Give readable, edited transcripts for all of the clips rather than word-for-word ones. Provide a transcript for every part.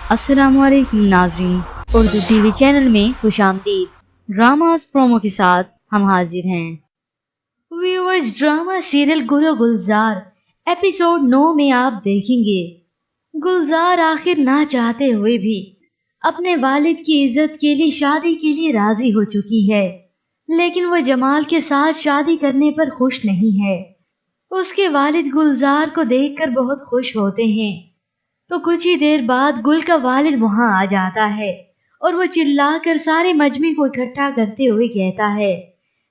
अस्सलाम वालेकुम नाज़रीन, उर्दू टीवी चैनल में खुशामदीद। ड्रामास प्रोमो के साथ हम हाजिर हैं। व्यूअर्स, ड्रामा सीरियल गुल और गुलजार एपिसोड 9 में आप देखेंगे गुलजार आखिर ना चाहते हुए भी अपने वालिद की इज्जत के लिए शादी के लिए राजी हो चुकी है, लेकिन वो जमाल के साथ शादी करने पर खुश नहीं है। उसके वालिद गुलजार को देखकर बहुत खुश होते हैं। तो कुछ ही देर बाद गुल का वालिद वहां आ जाता है और वो चिल्लाकर सारे मजमे को इकट्ठा करते हुए कहता है,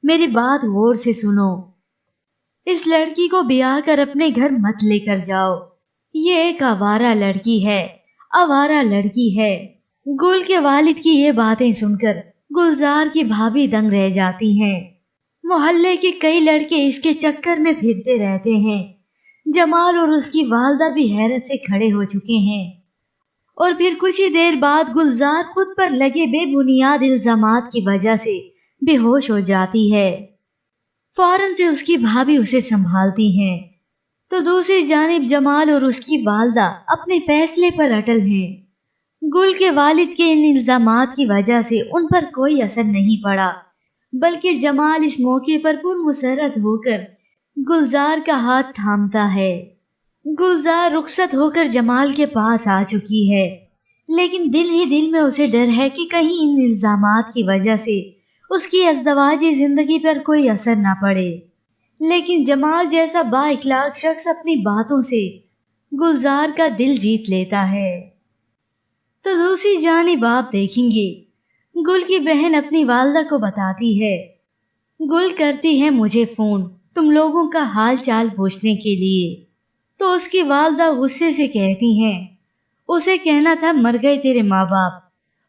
मेरी बात गौर से सुनो, इस लड़की को ब्याह कर अपने घर मत लेकर जाओ। ये एक आवारा लड़की है, आवारा लड़की है। गुल के वालिद की ये बातें सुनकर गुलजार की भाभी दंग रह जाती हैं। मोहल्ले के कई लड़के इसके चक्कर में फिरते रहते हैं। जमाल और उसकी वालदा भी हैरत से खड़े हो चुके हैं। और फिर कुछ ही देर बाद गुलजार खुद पर लगे बेबुनियाद इल्जामात की वजह से बेहोश हो जाती है। फौरन से उसकी भाभी उसे संभालती हैं। तो दूसरी जानिब जमाल और उसकी वालदा अपने फैसले पर अटल हैं। गुल के वालिद के इन इल्जामात की वजह से उन पर कोई असर नहीं पड़ा, बल्कि जमाल इस मौके पर पुरमुसरत होकर गुलजार का हाथ थामता है। गुलजार रुखसत होकर जमाल के पास आ चुकी है, लेकिन दिल ही दिल में उसे डर है कि कहीं इन इल्जामात की वजह से उसकी अज़दवाजी जिंदगी पर कोई असर ना पड़े। लेकिन जमाल जैसा बाइखलाक शख्स अपनी बातों से गुलजार का दिल जीत लेता है। तो दूसरी जानिब आप देखेंगे गुल की बहन अपनी वालदा को बताती है, गुल करती है मुझे फोन तुम लोगों का हाल चाल पूछने के लिए। तो उसकी वालदा गुस्से से कहती हैं, उसे कहना था मर गए तेरे माँ बाप,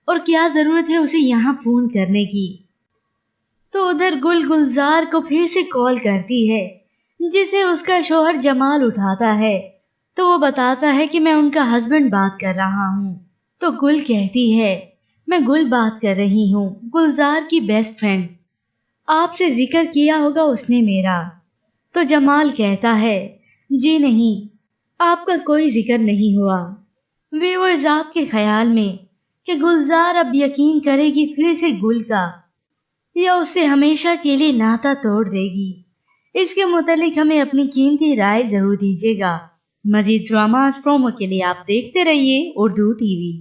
और क्या जरूरत है उसे यहाँ फोन करने की। तो उधर गुल गुलजार को फिर से कॉल करती है, जिसे उसका शोहर जमाल उठाता है। तो वो बताता है कि मैं उनका हस्बैंड बात कर रहा हूँ। तो गुल कहती है, मैं गुल बात कर रही हूँ, गुलजार की बेस्ट फ्रेंड, आपसे जिक्र किया होगा उसने मेरा। तो जमाल कहता है, जी नहीं, आपका कोई जिक्र नहीं हुआ। व्यूअर्स, आपके ख्याल में कि गुलजार अब यकीन करेगी फिर से गुल का, या उससे हमेशा के लिए नाता तोड़ देगी? इसके मुतालिक हमें अपनी कीमती राय जरूर दीजिएगा। मजीद ड्रामास प्रोमो के लिए आप देखते रहिए उर्दू टीवी।